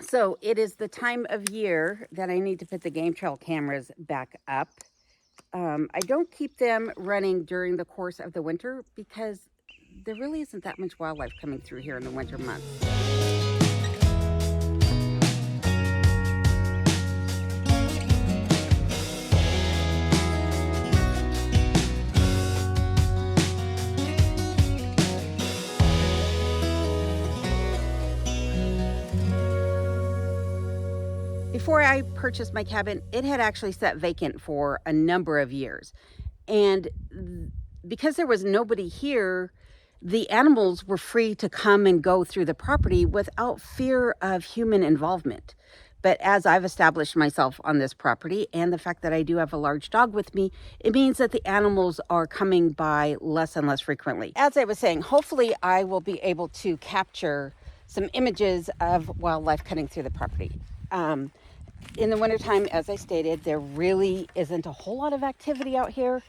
So it is the time of year that I need to put the game trail cameras back up. I don't keep them running during the course of the winter because there really isn't that much wildlife coming through here in the winter months. Before I purchased my cabin, it had actually sat vacant for a number of years. And because there was nobody here, the animals were free to come and go through the property without fear of human involvement. But as I've established myself on this property and the fact that I do have a large dog with me, it means that the animals are coming by less and less frequently. As I was saying, hopefully I will be able to capture some images of wildlife cutting through the property. In the wintertime, as I stated, there really isn't a whole lot of activity out here.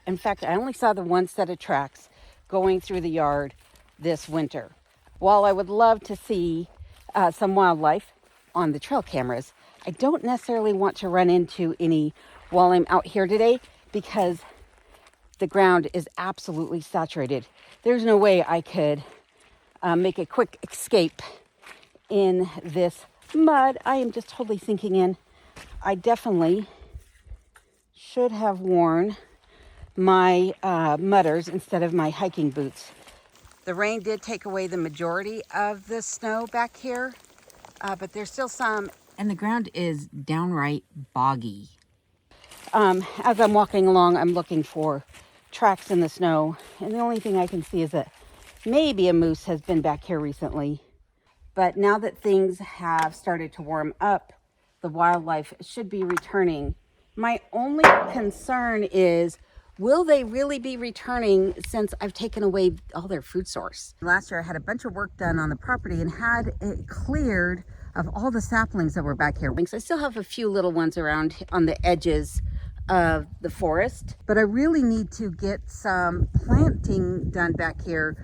In fact, I only saw the one set of tracks going through the yard this winter. While I would love to see some wildlife on the trail cameras, I don't necessarily want to run into any while I'm out here today because the ground is absolutely saturated. There's no way I could make a quick escape in this mud. I am just totally sinking in. I definitely should have worn my mudders instead of my hiking boots. The rain did take away the majority of the snow back here, but there's still some, and the ground is downright boggy. As I'm walking along, I'm looking for tracks in the snow, and the only thing I can see is that maybe a moose has been back here recently. But now that things have started to warm up, the wildlife should be returning. My only concern is, will they really be returning since I've taken away all their food source? Last year I had a bunch of work done on the property and had it cleared of all the saplings that were back here. I still have a few little ones around on the edges of the forest, but I really need to get some planting done back here,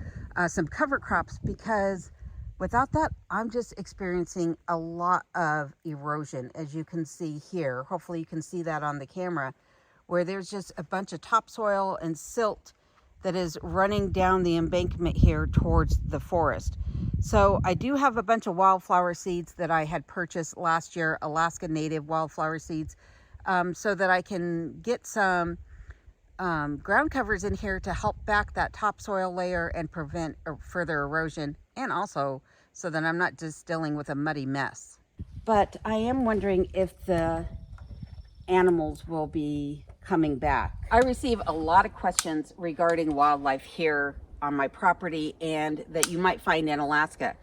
some cover crops, because without that, I'm just experiencing a lot of erosion, as you can see here. Hopefully you can see that on the camera, where there's just a bunch of topsoil and silt that is running down the embankment here towards the forest. So I do have a bunch of wildflower seeds that I had purchased last year, Alaska native wildflower seeds, so that I can get some ground covers in here to help back that topsoil layer and prevent further erosion, and also so that I'm not just dealing with a muddy mess. But I am wondering if the animals will be coming back. I receive a lot of questions regarding wildlife here on my property and that you might find in Alaska.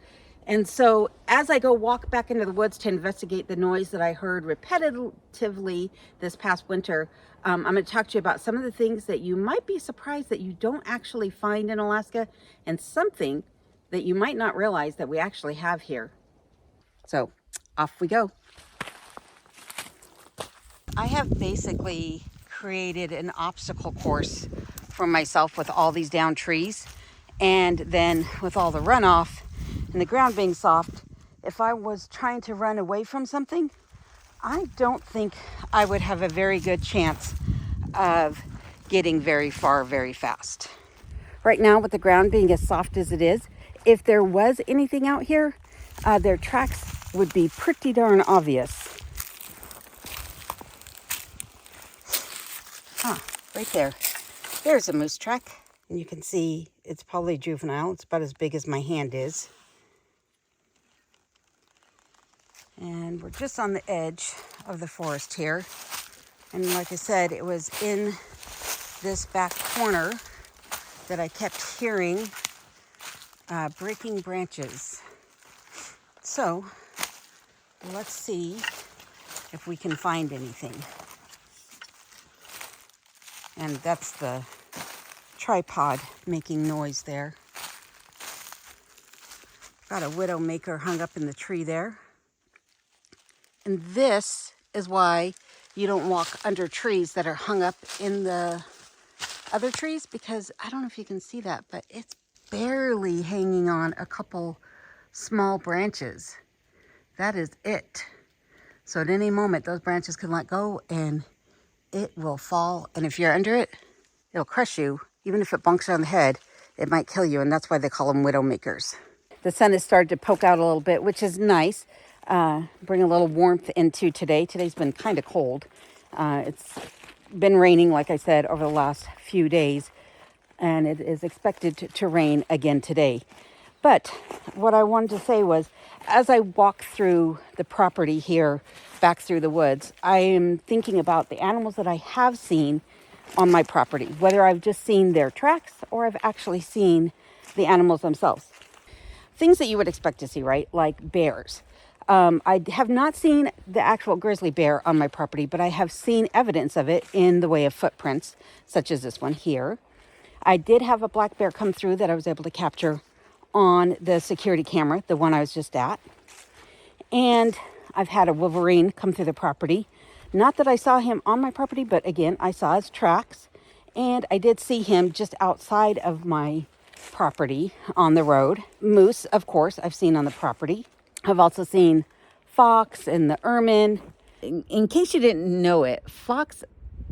And so as I go walk back into the woods to investigate the noise that I heard repetitively this past winter, I'm going to talk to you about some of the things that you might be surprised that you don't actually find in Alaska, and something that you might not realize that we actually have here. So off we go. I have basically created an obstacle course for myself with all these downed trees, and then with all the runoff and the ground being soft, if I was trying to run away from something, I don't think I would have a very good chance of getting very far very fast. Right now, with the ground being as soft as it is, if there was anything out here, their tracks would be pretty darn obvious. Right there. There's a moose track. And you can see it's probably juvenile. It's about as big as my hand is. And we're just on the edge of the forest here. And like I said, it was in this back corner that I kept hearing breaking branches. So let's see if we can find anything. And that's the tripod making noise there. Got a widowmaker hung up in the tree there. And this is why you don't walk under trees that are hung up in the other trees, because I don't know if you can see that, but it's barely hanging on a couple small branches. that is it. So at any moment, those branches can let go and it will fall. And if you're under it, it'll crush you. Even if it bonks you on the head, it might kill you. And that's why they call them widow makers. The sun has started to poke out a little bit, which is nice. Bring a little warmth into today. Today's been kind of cold. It's been raining, like I said, over the last few days. And it is expected to rain again today. But what I wanted to say was, as I walk through the property here, back through the woods, I am thinking about the animals that I have seen on my property, whether I've just seen their tracks or I've actually seen the animals themselves. Things that you would expect to see, right? Like bears. I have not seen the actual grizzly bear on my property, but I have seen evidence of it in the way of footprints, such as this one here. I did have a black bear come through that I was able to capture on the security camera, the one I was just at. And I've had a wolverine come through the property. Not that I saw him on my property, but again, I saw his tracks. And I did see him just outside of my property on the road. Moose, of course, I've seen on the property. I've also seen fox and the ermine. In case you didn't know it, fox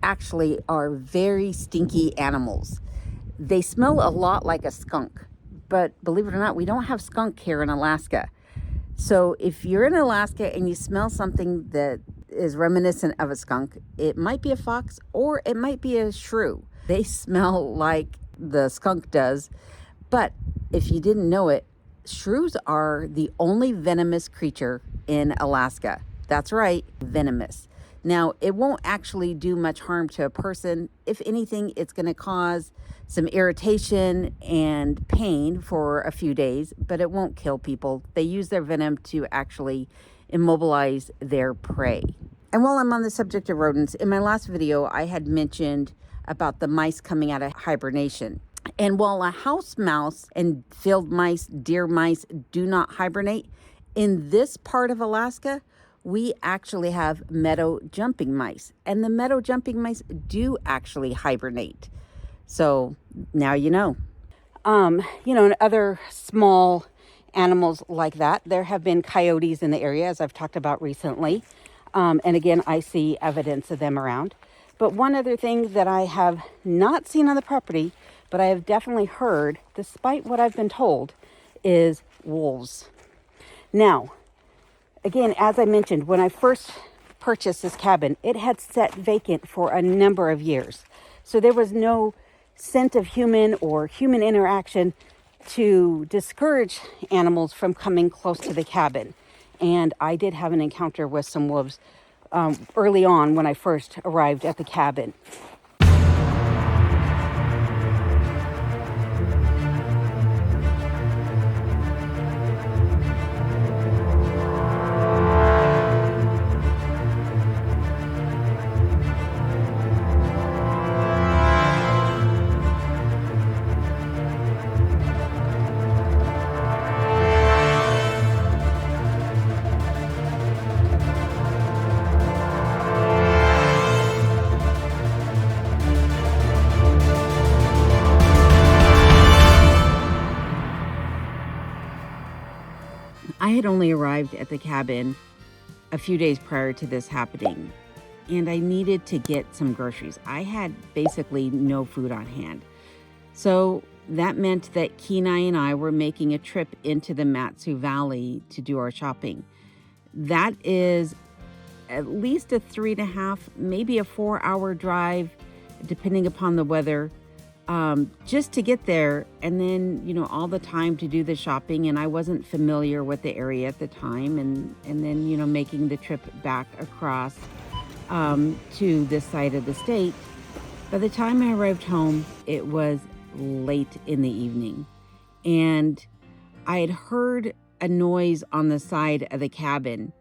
actually are very stinky animals. They smell a lot like a skunk, but believe it or not, we don't have skunk here in Alaska. So if you're in Alaska and you smell something that is reminiscent of a skunk, it might be a fox or it might be a shrew. They smell like the skunk does, but if you didn't know it, shrews are the only venomous creature in Alaska. That's right, venomous. Now, it won't actually do much harm to a person. If anything, it's going to cause some irritation and pain for a few days, but it won't kill people. They use their venom to actually immobilize their prey. And while I'm on the subject of rodents, in my last video, I had mentioned about the mice coming out of hibernation. And while a house mouse and field mice, deer mice do not hibernate, in this part of Alaska, we actually have meadow jumping mice. And the meadow jumping mice do actually hibernate. So now you know. And other small animals like that, there have been coyotes in the area, as I've talked about recently. And again, I see evidence of them around. But one other thing that I have not seen on the property, but I have definitely heard, despite what I've been told, is wolves. Now, again, as I mentioned, when I first purchased this cabin, it had sat vacant for a number of years. So there was no scent of human or human interaction to discourage animals from coming close to the cabin. And I did have an encounter with some wolves early on when I first arrived at the cabin. I had only arrived at the cabin a few days prior to this happening, and I needed to get some groceries. I had basically no food on hand. So that meant that Kenai and I were making a trip into the Matsu Valley to do our shopping. That is at least a 3.5, maybe a 4-hour drive, depending upon the weather, just to get there, and then, all the time to do the shopping. And I wasn't familiar with the area at the time. And then, making the trip back across to this side of the state. By the time I arrived home, it was late in the evening. And I had heard a noise on the side of the cabin.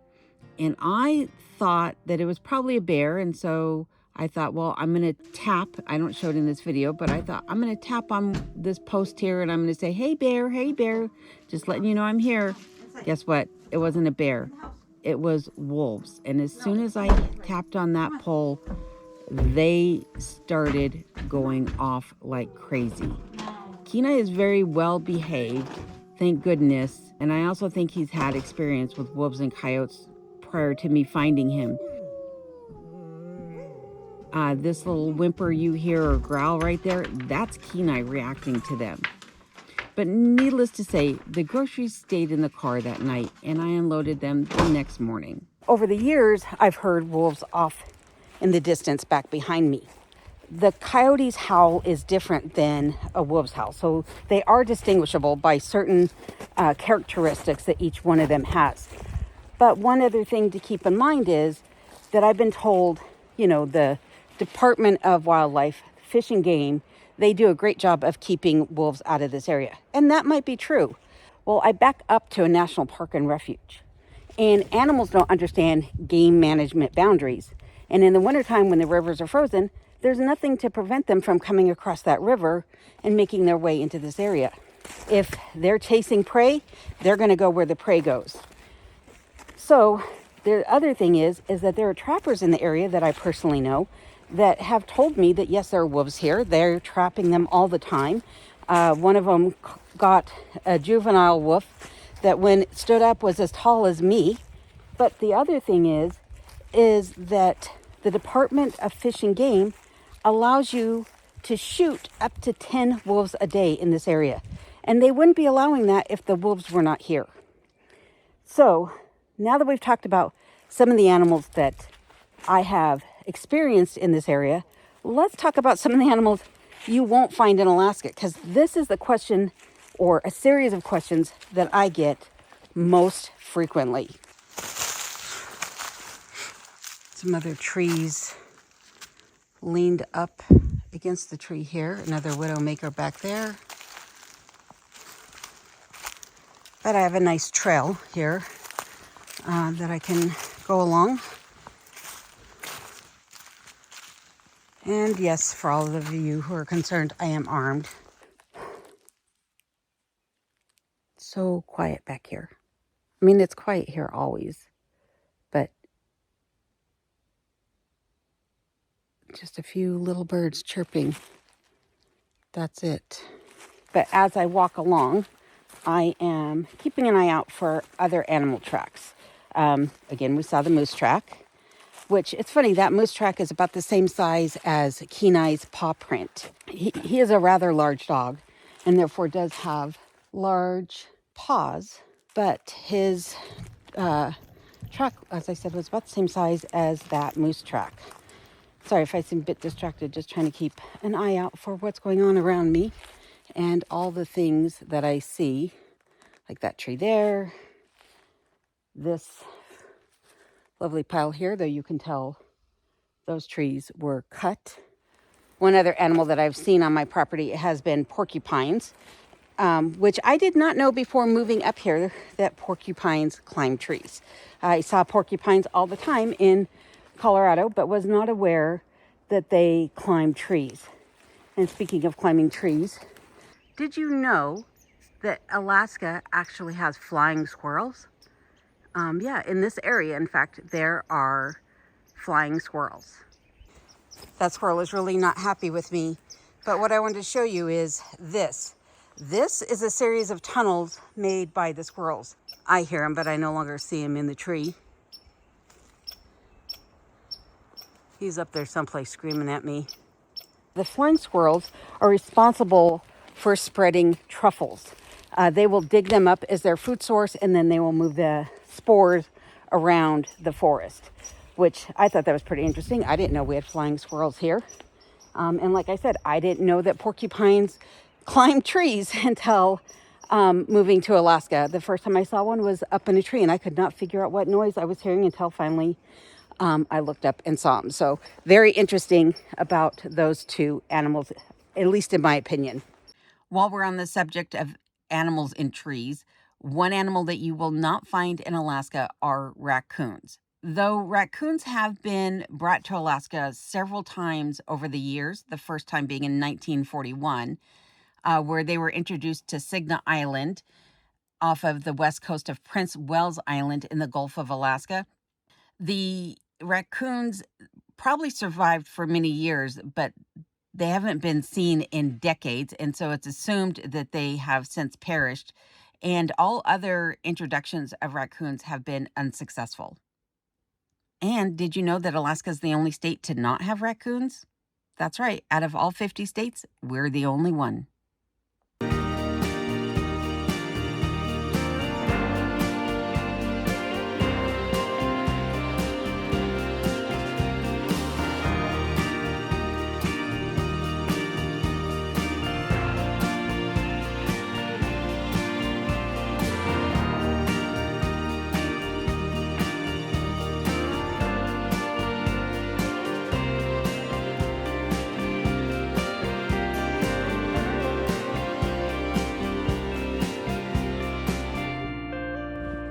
And I thought that it was probably a bear. And so I thought, well, I'm going to tap. I don't show it in this video, but I thought I'm going to tap on this post here and I'm going to say, hey, bear, just letting you know I'm here. Guess what? It wasn't a bear. It was wolves. And as soon as I tapped on that pole, they started going off like crazy. Kenai is very well behaved, thank goodness. And I also think he's had experience with wolves and coyotes prior to me finding him. This little whimper you hear or growl right there, that's Kenai reacting to them. But needless to say, the groceries stayed in the car that night and I unloaded them the next morning. Over the years, I've heard wolves off in the distance back behind me. The coyote's howl is different than a wolf's howl. So they are distinguishable by certain characteristics that each one of them has. But one other thing to keep in mind is that I've been told, the Department of Wildlife, Fish and Game, they do a great job of keeping wolves out of this area. And that might be true. Well, I back up to a national park and refuge. And animals don't understand game management boundaries. And in the wintertime when the rivers are frozen, there's nothing to prevent them from coming across that river and making their way into this area. If they're chasing prey, they're going to go where the prey goes. So the other thing is that there are trappers in the area that I personally know that have told me that, yes, there are wolves here. They're trapping them all the time. One of them got a juvenile wolf that when it stood up was as tall as me. But the other thing is that the Department of Fish and Game allows you to shoot up to 10 wolves a day in this area. And they wouldn't be allowing that if the wolves were not here. So now that we've talked about some of the animals that I have experienced in this area, let's talk about some of the animals you won't find in Alaska, because this is the question or a series of questions that I get most frequently. Some other trees leaned up against the tree here. Another widowmaker back there. But I have a nice trail here that I can go along. And yes, for all of you who are concerned, I am armed. So quiet back here. I mean, it's quiet here always, but just a few little birds chirping. That's it. But as I walk along, I am keeping an eye out for other animal tracks. Again, we saw the moose track, which it's funny, that moose track is about the same size as Kenai's paw print. He is a rather large dog and therefore does have large paws, but his track, as I said, was about the same size as that moose track. Sorry if I seem a bit distracted, just trying to keep an eye out for what's going on around me and all the things that I see, like that tree there, this lovely pile here, though you can tell those trees were cut. One other animal that I've seen on my property has been porcupines, which I did not know before moving up here that porcupines climb trees. I saw porcupines all the time in Colorado, but was not aware that they climb trees. And speaking of climbing trees, did you know that Alaska actually has flying squirrels? Yeah, in this area, in fact, there are flying squirrels. That squirrel is really not happy with me, but what I wanted to show you is this. This is a series of tunnels made by the squirrels. I hear him, but I no longer see him in the tree. He's up there someplace screaming at me. The flying squirrels are responsible for spreading truffles. They will dig them up as their food source, and then they will move the spores around the forest, which I thought that was pretty interesting. I didn't know we had flying squirrels here. And like I said, I didn't know that porcupines climb trees until moving to Alaska. The first time I saw one was up in a tree, and I could not figure out what noise I was hearing until finally I looked up and saw them. So very interesting about those two animals, at least in my opinion. While we're on the subject of animals in trees, one animal that you will not find in Alaska are raccoons. Though raccoons have been brought to Alaska several times over the years, the first time being in 1941, where they were introduced to Cygna Island off of the west coast of Prince Wells Island in the Gulf of Alaska. The raccoons probably survived for many years, but they haven't been seen in decades, and so it's assumed that they have since perished and all other introductions of raccoons have been unsuccessful. And did you know that Alaska is the only state to not have raccoons? That's right. Out of all 50 states, we're the only one.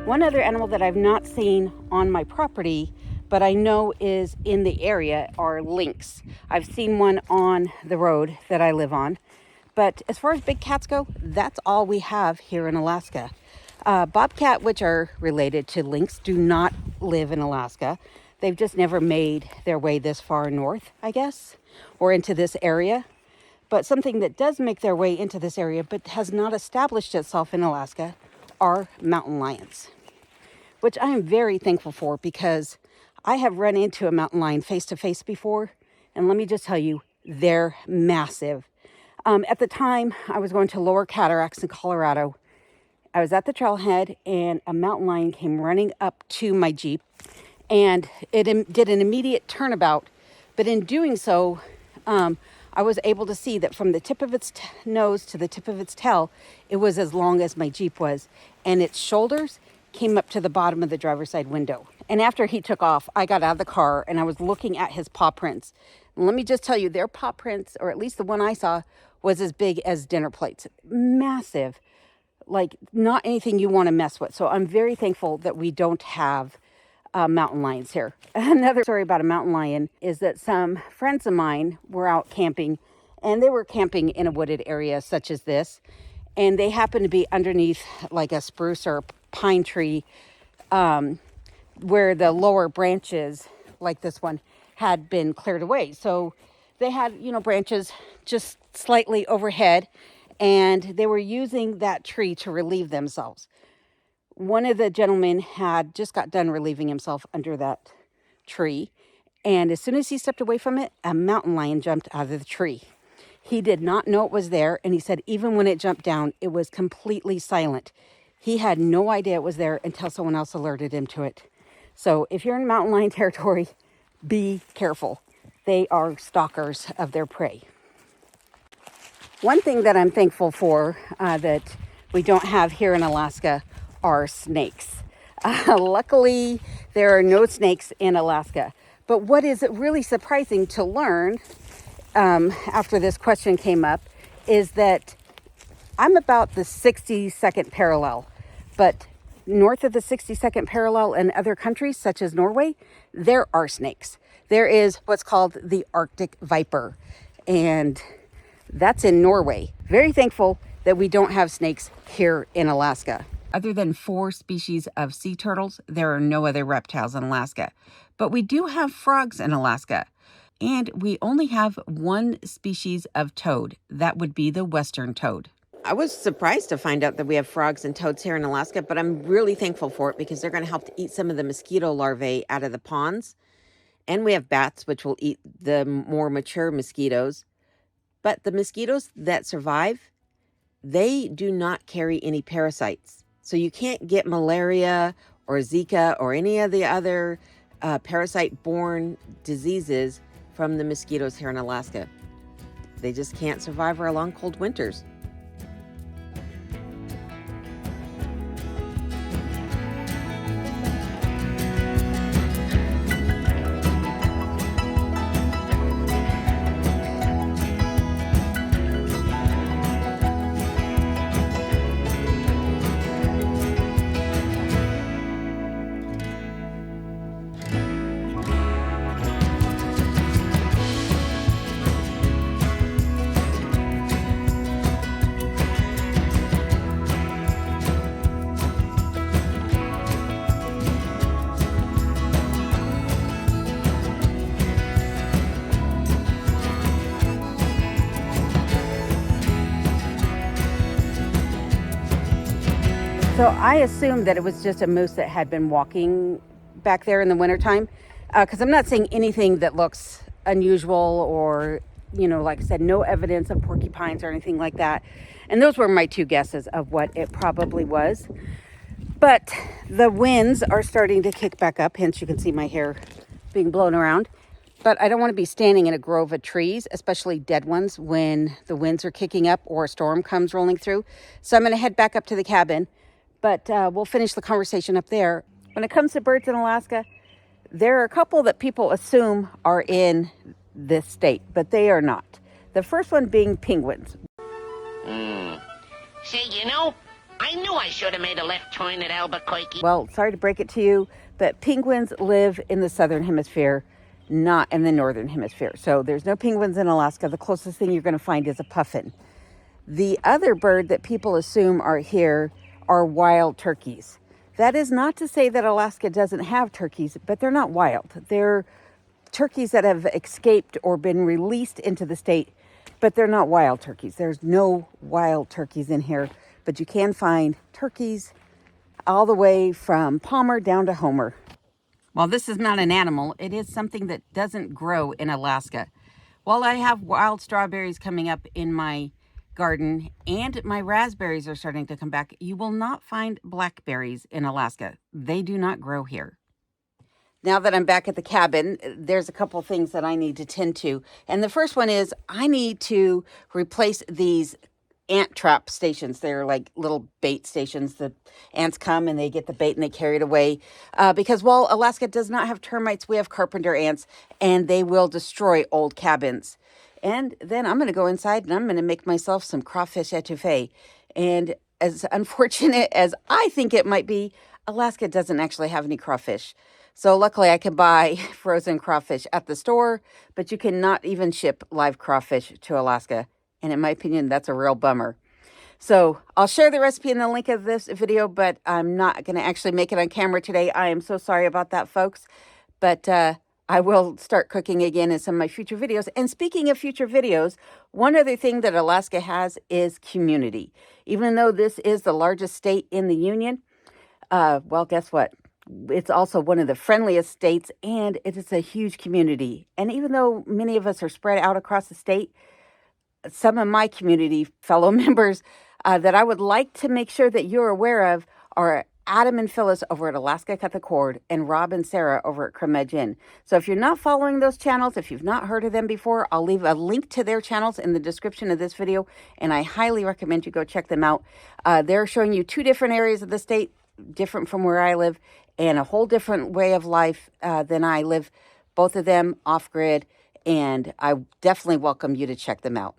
One other animal that I've not seen on my property, but I know is in the area, are lynx. I've seen one on the road that I live on. But as far as big cats go, that's all we have here in Alaska. Bobcat, which are related to lynx, do not live in Alaska. They've just never made their way this far north, I guess, or into this area. But something that does make their way into this area but has not established itself in Alaska are mountain lions, which I am very thankful for, because I have run into a mountain lion face to face before, and let me just tell you, they're massive. At the time, I was going to Lower Cataracts in Colorado. I was at the trailhead, and a mountain lion came running up to my Jeep, and it did an immediate turnabout. But in doing so, I was able to see that from the tip of its nose to the tip of its tail, it was as long as my Jeep was, and its shoulders came up to the bottom of the driver's side window. And after he took off, I got out of the car and I was looking at his paw prints. And let me just tell you, their paw prints, or at least the one I saw, was as big as dinner plates. Massive. Like, not anything you want to mess with. So I'm very thankful that we don't have mountain lions here. Another story about a mountain lion is that some friends of mine were out camping, and they were camping in a wooded area such as this, and they happened to be underneath like a spruce or pine tree, where the lower branches, like this one, had been cleared away. So they had, branches just slightly overhead, and they were using that tree to relieve themselves. One of the gentlemen had just got done relieving himself under that tree, and as soon as he stepped away from it, a mountain lion jumped out of the tree. He did not know it was there, and he said even when it jumped down, it was completely silent. He had no idea it was there until someone else alerted him to it. So if you're in mountain lion territory, be careful. They are stalkers of their prey. One thing that I'm thankful for that we don't have here in Alaska are snakes. Luckily, there are no snakes in Alaska. But what is really surprising to learn after this question came up is that I'm about the 62nd parallel, but north of the 62nd parallel in other countries such as Norway, there are snakes. There is what's called the Arctic viper, and that's in Norway. Very thankful that we don't have snakes here in Alaska. Other than 4 species of sea turtles, there are no other reptiles in Alaska. But we do have frogs in Alaska. And we only have 1 species of toad. That would be the western toad. I was surprised to find out that we have frogs and toads here in Alaska, but I'm really thankful for it because they're going to help to eat some of the mosquito larvae out of the ponds. And we have bats, which will eat the more mature mosquitoes. But the mosquitoes that survive, they do not carry any parasites. So you can't get malaria or Zika or any of the other parasite-borne diseases from the mosquitoes here in Alaska. They just can't survive our long, cold winters. So I assumed that it was just a moose that had been walking back there in the wintertime, because I'm not seeing anything that looks unusual or, like I said, no evidence of porcupines or anything like that. And those were my two guesses of what it probably was. But the winds are starting to kick back up, hence you can see my hair being blown around. But I don't want to be standing in a grove of trees, especially dead ones, when the winds are kicking up or a storm comes rolling through. So I'm going to head back up to the cabin, but we'll finish the conversation up there. When it comes to birds in Alaska, there are a couple that people assume are in this state, but they are not. The first one being penguins. See, I knew I should have made a left turn at Albuquerque. Well, sorry to break it to you, but penguins live in the southern hemisphere, not in the northern hemisphere. So there's no penguins in Alaska. The closest thing you're going to find is a puffin. The other bird that people assume are here are wild turkeys. That is not to say that Alaska doesn't have turkeys, but they're not wild. They're turkeys that have escaped or been released into the state, but they're not wild turkeys. There's no wild turkeys in here, but you can find turkeys all the way from Palmer down to Homer. While this is not an animal, it is something that doesn't grow in Alaska. While I have wild strawberries coming up in my garden and my raspberries are starting to come back, you will not find blackberries in Alaska. They do not grow here. Now that I'm back at the cabin, there's a couple things that I need to tend to. And the first one is I need to replace these ant trap stations. They're like little bait stations. The ants come and they get the bait and they carry it away. Because while Alaska does not have termites, we have carpenter ants and they will destroy old cabins. And then I'm going to go inside and I'm going to make myself some crawfish etouffee. And as unfortunate as I think it might be, Alaska doesn't actually have any crawfish. So luckily I can buy frozen crawfish at the store, but you cannot even ship live crawfish to Alaska. And in my opinion, that's a real bummer. So I'll share the recipe in the link of this video, but I'm not going to actually make it on camera today. I am so sorry about that, folks. But I will start cooking again in some of my future videos. And speaking of future videos, one other thing that Alaska has is community. Even though this is the largest state in the Union, well, guess what? It's also one of the friendliest states, and it is a huge community. And even though many of us are spread out across the state, some of my community fellow members that I would like to make sure that you're aware of are Adam and Phyllis over at Alaska Cut the Cord and Rob and Sarah over at Cremedge Inn. So if you're not following those channels, if you've not heard of them before, I'll leave a link to their channels in the description of this video, and I highly recommend you go check them out. They're showing you two different areas of the state, different from where I live, and a whole different way of life than I live, both of them off-grid, and I definitely welcome you to check them out.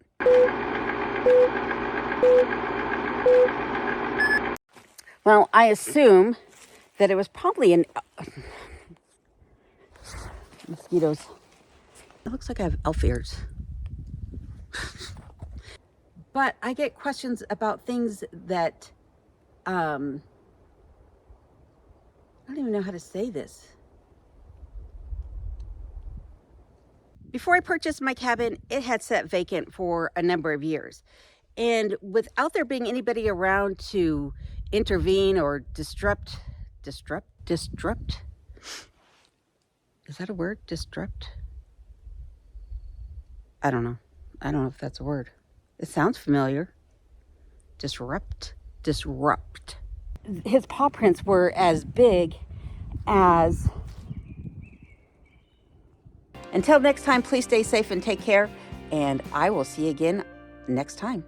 Well, I assume that it was probably an mosquitoes. It looks like I have elf ears. But I get questions about things that I don't even know how to say this. Before I purchased my cabin, it had sat vacant for a number of years. And without there being anybody around to intervene or disrupt? Is that a word? Disrupt? I don't know. I don't know if that's a word. It sounds familiar. Disrupt. His paw prints were as big as... Until next time, please stay safe and take care, and I will see you again next time.